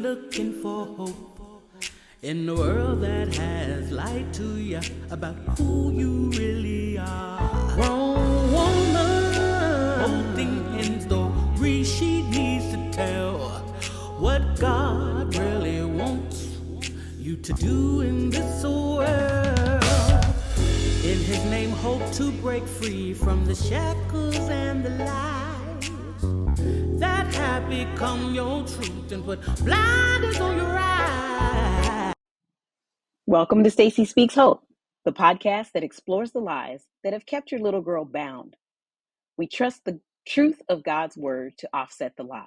looking for hope in a world that has lied to you about who you really are. Wrong woman, holding in story she needs to tell what God really wants you to do in this world. In his name, hope to break free from the shackles and the lies that have become your truth and put blinders on your eyes. Welcome to Staci Speaks Hope, the podcast that explores the lies that have kept your little girl bound. We trust the truth of God's word to offset the lies.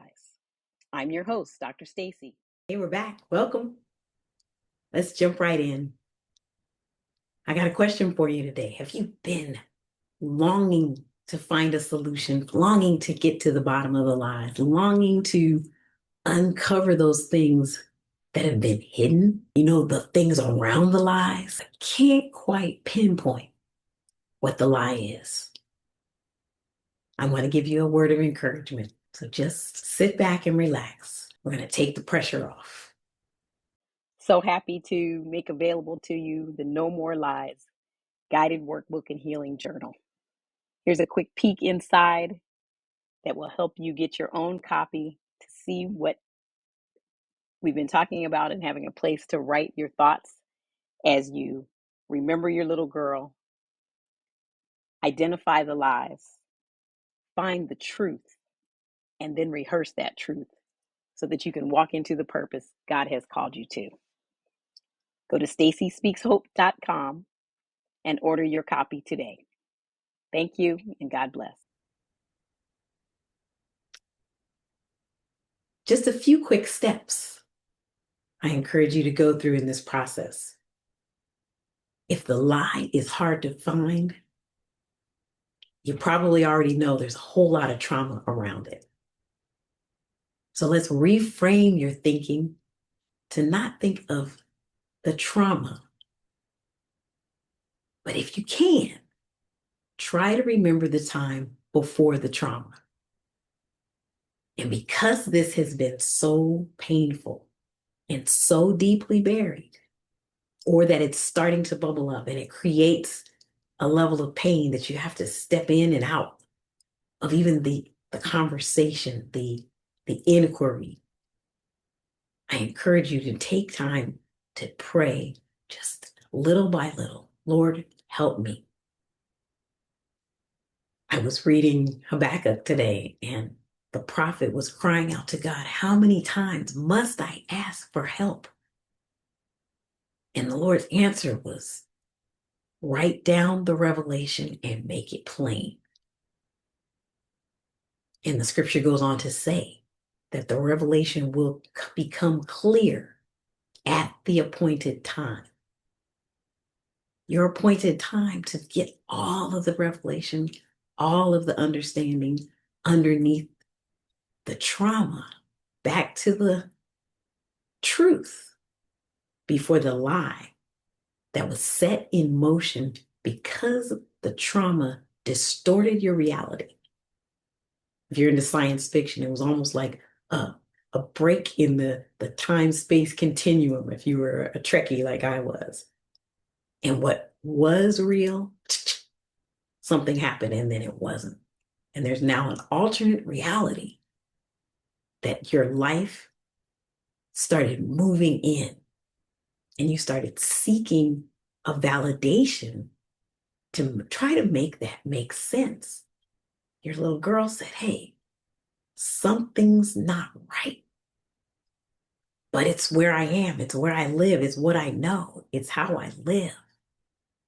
I'm your host, Dr. Staci. Hey, we're back. Welcome. Let's jump right in. I got a question for you today. Have you been longing to find a solution, longing to get to the bottom of the lies, longing to uncover those things that have been hidden? You know, the things around the lies. I can't quite pinpoint what the lie is. I want to give you a word of encouragement. So just sit back and relax. We're going to take the pressure off. So happy to make available to you the No More Lies guided workbook and healing journal. Here's a quick peek inside that will help you get your own copy to see what we've been talking about and having a place to write your thoughts as you remember your little girl, identify the lies, find the truth, and then rehearse that truth so that you can walk into the purpose God has called you to. Go to stacyspeakshope.com and order your copy today. Thank you, and God bless. Just a few quick steps I encourage you to go through in this process. If the lie is hard to find, you probably already know there's a whole lot of trauma around it. So let's reframe your thinking to not think of the trauma. But if you can, try to remember the time before the trauma. And because this has been so painful and so deeply buried, or that it's starting to bubble up and it creates a level of pain that you have to step in and out of, even the conversation, the inquiry, I encourage you to take time to pray just little by little. Lord, help me. I was reading Habakkuk today, and the prophet was crying out to God, how many times must I ask for help? And the Lord's answer was, write down the revelation and make it plain. And the scripture goes on to say that the revelation will become clear at the appointed time. Your appointed time to get all of the revelation, all of the understanding underneath the trauma, back to the truth before the lie that was set in motion because the trauma distorted your reality. If you're into science fiction, it was almost like a break in the time-space continuum if you were a Trekkie like I was. And what was real, something happened and then it wasn't. And there's now an alternate reality that your life started moving in and you started seeking a validation to try to make that make sense. Your little girl said, hey, something's not right. But it's where I am. It's where I live. It's what I know. It's how I live.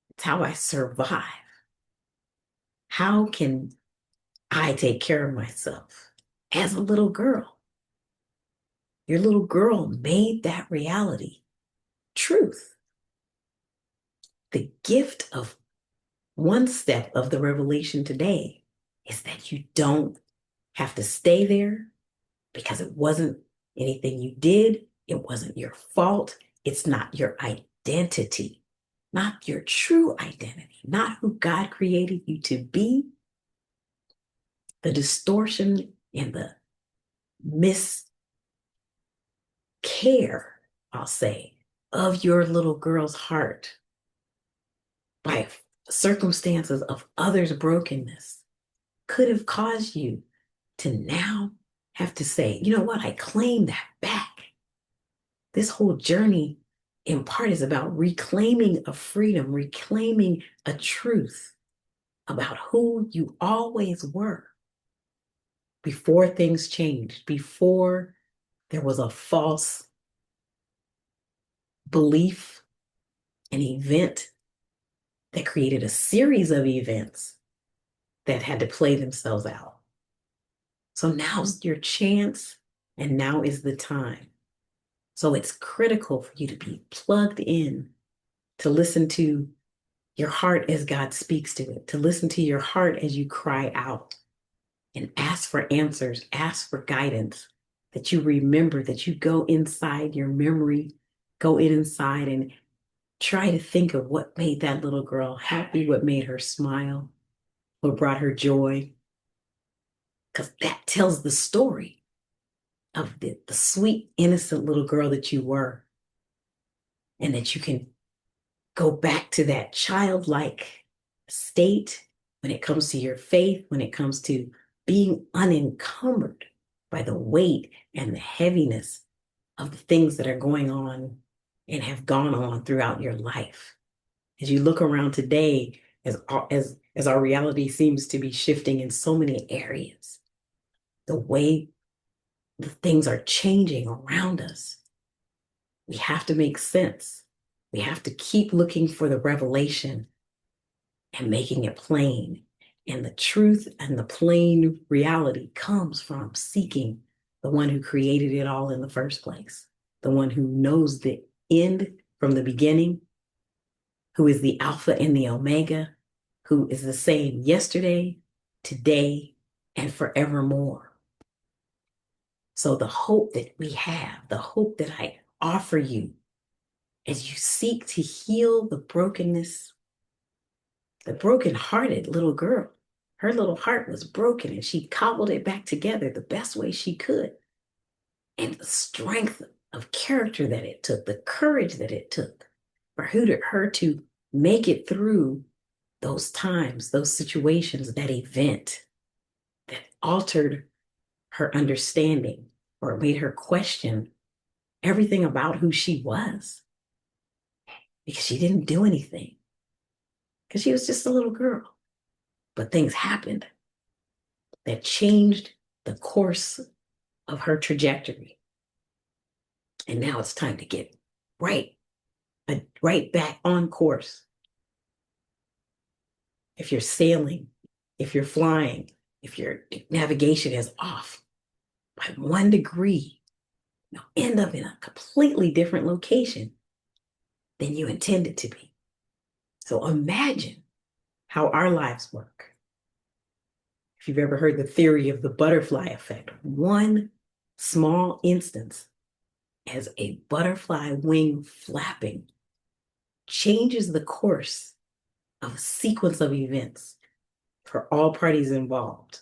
It's how I survive. How can I take care of myself as a little girl? Your little girl made that reality truth. The gift of one step of the revelation today is that you don't have to stay there because it wasn't anything you did. It wasn't your fault. It's not your identity, not your true identity, not who God created you to be. The distortion and the care, I'll say, of your little girl's heart by circumstances of others' brokenness could have caused you to now have to say, you know what, I claim that back. This whole journey in part is about reclaiming a freedom, reclaiming a truth about who you always were before things changed, before there was a false belief, an event that created a series of events that had to play themselves out. So now's your chance, and now is the time. So it's critical for you to be plugged in, to listen to your heart as God speaks to it, to listen to your heart as you cry out and ask for answers, ask for guidance, that you remember, that you go inside your memory, go inside and try to think of what made that little girl happy, what made her smile, what brought her joy, because that tells the story of the sweet, innocent little girl that you were, and that you can go back to that childlike state when it comes to your faith, when it comes to being unencumbered by the weight and the heaviness of the things that are going on and have gone on throughout your life. As you look around today, as our reality seems to be shifting in so many areas, the way the things are changing around us, we have to make sense. We have to keep looking for the revelation and making it plain. And the truth and the plain reality comes from seeking the one who created it all in the first place, the one who knows the end from the beginning, who is the Alpha and the Omega, who is the same yesterday, today, and forevermore. So the hope that we have, the hope that I offer you as you seek to heal the brokenness, the broken-hearted little girl. Her little heart was broken and she cobbled it back together the best way she could. And the strength of character that it took, the courage that it took for her to make it through those times, those situations, that event that altered her understanding or made her question everything about who she was, because she didn't do anything, because she was just a little girl. But things happened that changed the course of her trajectory. And now it's time to get right back on course. If you're sailing, if you're flying, if your navigation is off by 1 degree, you'll end up in a completely different location than you intended to be. So imagine how our lives work. If you've ever heard the theory of the butterfly effect, one small instance as a butterfly wing flapping changes the course of a sequence of events for all parties involved.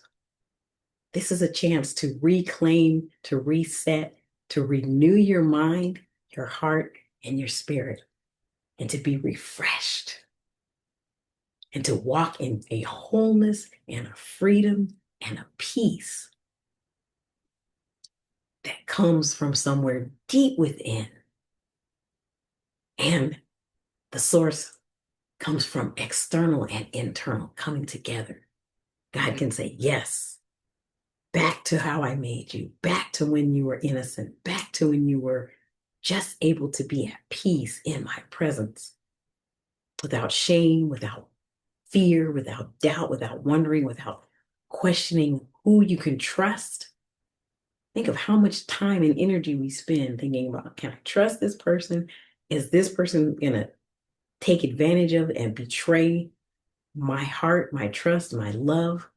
This is a chance to reclaim, to reset, to renew your mind, your heart, and your spirit, and to be refreshed, and to walk in a wholeness and a freedom and a peace that comes from somewhere deep within. And the source comes from external and internal coming together. God can say, yes, back to how I made you, back to when you were innocent, back to when you were just able to be at peace in my presence, without shame, without fear, without doubt, without wondering, without questioning who you can trust. Think of how much time and energy we spend thinking about, can I trust this person? Is this person going to take advantage of and betray my heart, my trust, my love,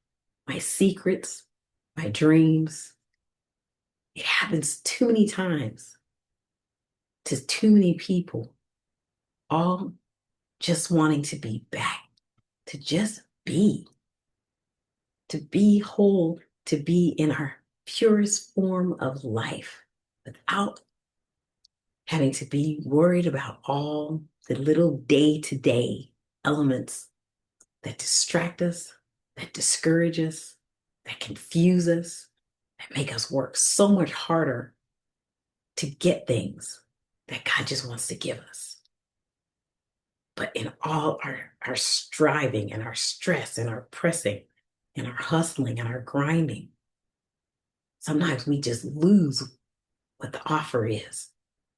my secrets, my dreams? It happens too many times to too many people, all just wanting to be back, to just be, to be whole, to be in our purest form of life without having to be worried about all the little day-to-day elements that distract us, that discourage us, that confuse us, that make us work so much harder to get things that God just wants to give us. But in all our striving and our stress and our pressing and our hustling and our grinding, sometimes we just lose what the offer is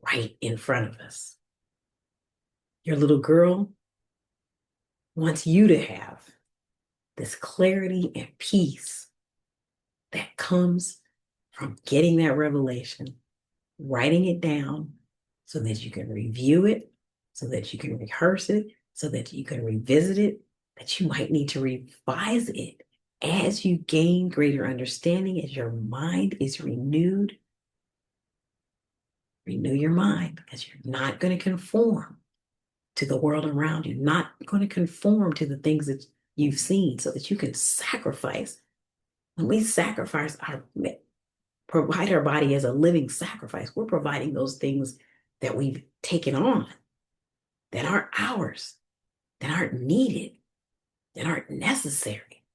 right in front of us. Your little girl wants you to have this clarity and peace that comes from getting that revelation, writing it down so that you can review it, so that you can rehearse it, so that you can revisit it, that you might need to revise it as you gain greater understanding, as your mind is renewed. Renew your mind, because you're not going to conform to the world around you, not going to conform to the things that you've seen, so that you can sacrifice. When we sacrifice provide our body as a living sacrifice, we're providing those things that we've taken on that aren't ours, that aren't needed, that aren't necessary.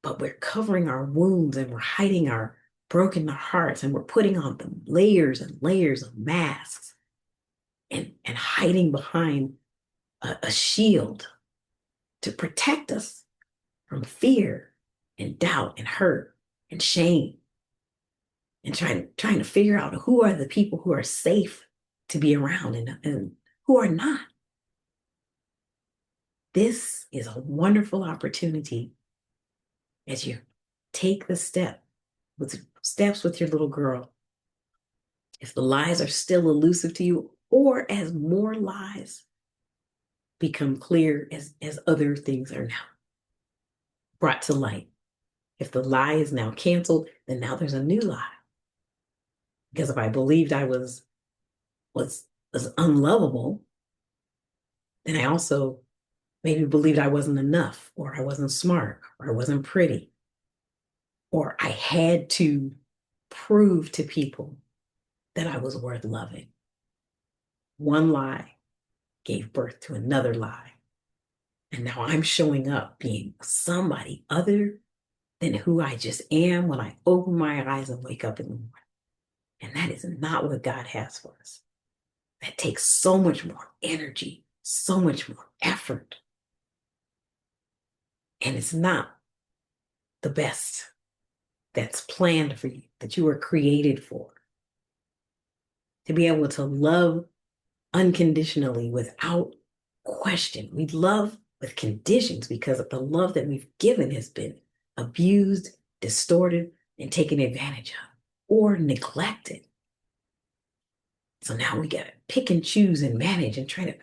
But we're covering our wounds and we're hiding our broken hearts, and we're putting on the layers and layers of masks and hiding behind a shield to protect us from fear and doubt and hurt and shame, and trying to figure out who are the people who are safe to be around and who are not. This is a wonderful opportunity as you take the steps with your little girl. If the lies are still elusive to you, or as more lies become clear as other things are now brought to light. If the lie is now canceled, then now there's a new lie. Because if I believed I was unlovable, then I also maybe believed I wasn't enough, or I wasn't smart, or I wasn't pretty, or I had to prove to people that I was worth loving. One lie gave birth to another lie. And now I'm showing up being somebody other than who I just am when I open my eyes and wake up in the morning. And that is not what God has for us. That takes so much more energy, so much more effort. And it's not the best that's planned for you, that you were created for. To be able to love unconditionally without question. We love with conditions because of the love that we've given has been abused, distorted, and taken advantage of, or neglected. So now we got to pick and choose and manage and try to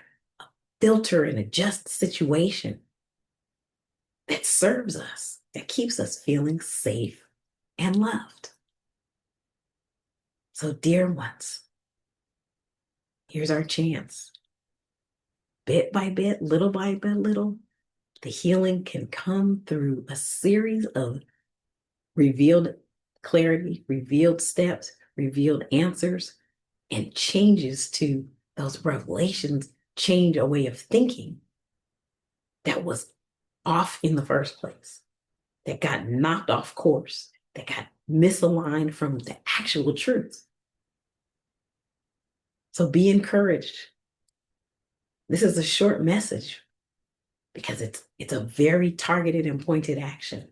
filter and adjust the situation that serves us, that keeps us feeling safe and loved. So, dear ones, here's our chance. Bit by bit, little by little, the healing can come through a series of revealed clarity, revealed steps, revealed answers, and changes to those revelations, change a way of thinking that was off in the first place, that got knocked off course, that got misaligned from the actual truth. So be encouraged. This is a short message because it's a very targeted and pointed action.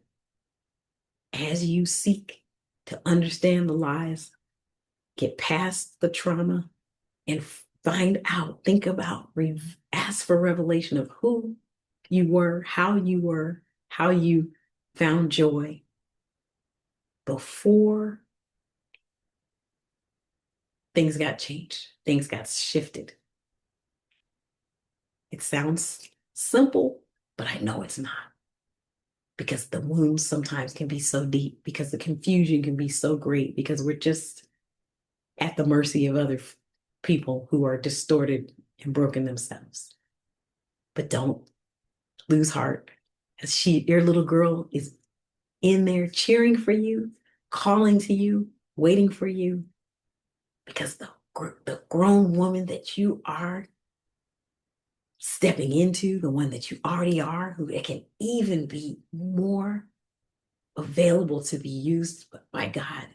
As you seek to understand the lies, get past the trauma, and find out, think about, ask for revelation of who you were, how you found joy before things got changed, things got shifted. It sounds simple, but I know it's not. Because the wounds sometimes can be so deep, because the confusion can be so great, because we're just at the mercy of other people who are distorted and broken themselves. But don't lose heart, as your little girl is in there cheering for you, calling to you, waiting for you, because the the grown woman that you are stepping into, the one that you already are, who it can even be more available to be used by God,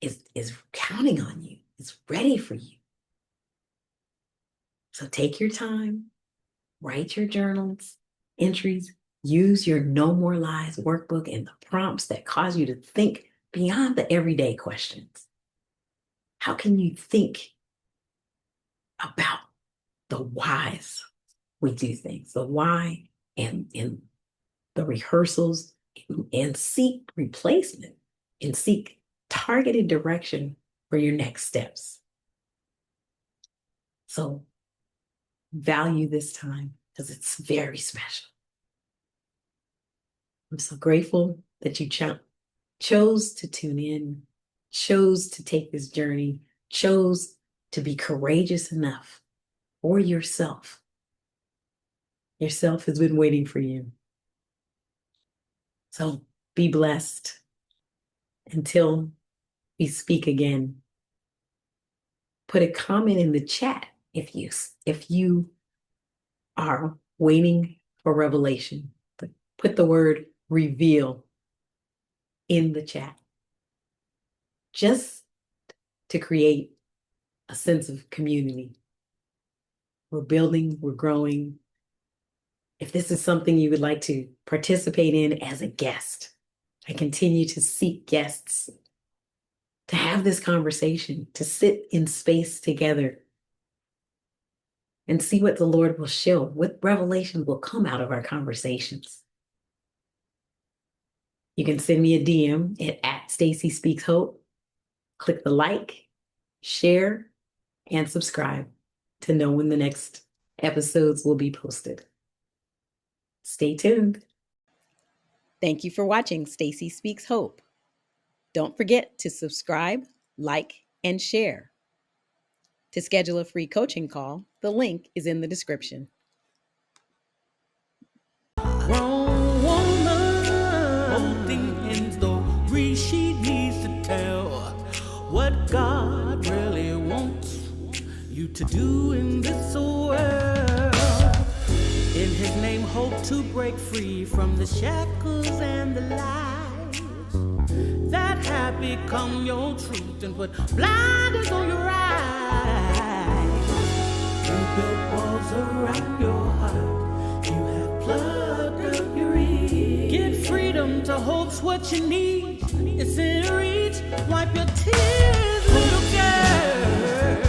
is counting on you, is ready for you. So take your time, write your journals, entries, use your No More Lies workbook and the prompts that cause you to think beyond the everyday questions. How can you think about the whys we do things, the why and the rehearsals, and seek replacement and seek targeted direction for your next steps? So value this time because it's very special. I'm so grateful that you chose to tune in, chose to take this journey, chose to be courageous enough for yourself. Yourself has been waiting for you. So be blessed until we speak again. Put a comment in the chat if you are waiting for revelation. Put the word reveal in the chat, just to create a sense of community. We're building, we're growing. If this is something you would like to participate in as a guest, I continue to seek guests to have this conversation, to sit in space together and see what the Lord will show, what revelation will come out of our conversations. You can send me a DM at Staci Speaks Hope. Click the like, share, and subscribe to know when the next episodes will be posted. Stay tuned. Thank you for watching Staci Speaks Hope. Don't forget to subscribe, like, and share. To schedule a free coaching call, the link is in the description. Grown woman, holding in story she needs to tell what God really wants you to do in this world. In His name, hope to break free from the shackles and the lies that have become your truth and put blinders on your eyes. You built walls around your heart. You have plugged up your ears. Get freedom to hope's what you need. It's in reach. Wipe your tears, little girl.